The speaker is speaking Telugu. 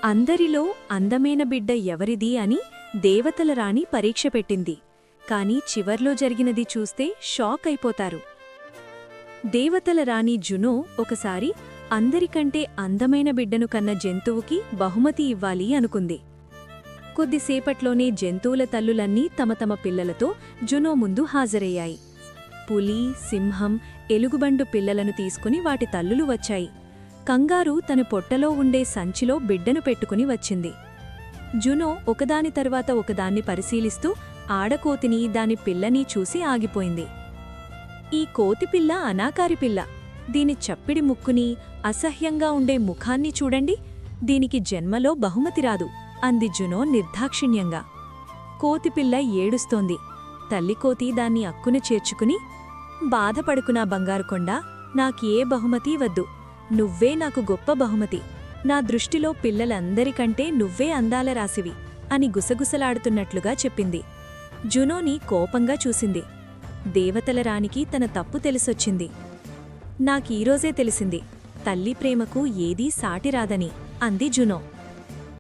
అందరిలో అందమైన బిడ్డ ఎవరిది అని దేవతల రాణి పరీక్ష పెట్టింది. కాని చివర్లో జరిగినది చూస్తే షాక్ అయిపోతారు. దేవతల రాణి జునో ఒకసారి అందరికంటే అందమైన బిడ్డను కన్న జంతువుకి బహుమతి ఇవ్వాలి అనుకుంది. కొద్దిసేపట్లోనే జంతువుల తల్లులన్నీ తమ తమ పిల్లలతో జునో ముందు హాజరయ్యాయి. పులి, సింహం, ఎలుగుబండు పిల్లలను తీసుకుని వాటి తల్లులు వచ్చాయి. కంగారు తన పొట్టలో ఉండే సంచిలో బిడ్డను పెట్టుకుని వచ్చింది. జునో ఒకదాని తరువాత ఒకదాన్ని పరిశీలిస్తూ ఆడకోతిని దాని పిల్లని చూసి ఆగిపోయింది. ఈ కోతిపిల్ల అనాకారి పిల్ల. దీని చప్పిడి ముక్కుని, అసహ్యంగా ఉండే ముఖాన్ని చూడండి. దీనికి జన్మలో బహుమతి రాదు అంది జునో నిర్దాక్షిణ్యంగా. కోతిపిల్ల ఏడుస్తోంది. తల్లికోతి దాన్ని అక్కున చేర్చుకుని, బాధపడుకునా బంగారుకొండ, నాకే బహుమతీ వద్దు. నువ్వే నాకు గొప్ప బహుమతి. నా దృష్టిలో పిల్లలందరికంటే నువ్వే అందాల రాసివి అని గుసగుసలాడుతున్నట్లుగా చెప్పింది. జునోని కోపంగా చూసింది. దేవతల రాణికి తన తప్పు తెలిసొచ్చింది. నాకీరోజే తెలిసింది, తల్లి ప్రేమకు ఏదీ సాటిరాదని అంది జునో.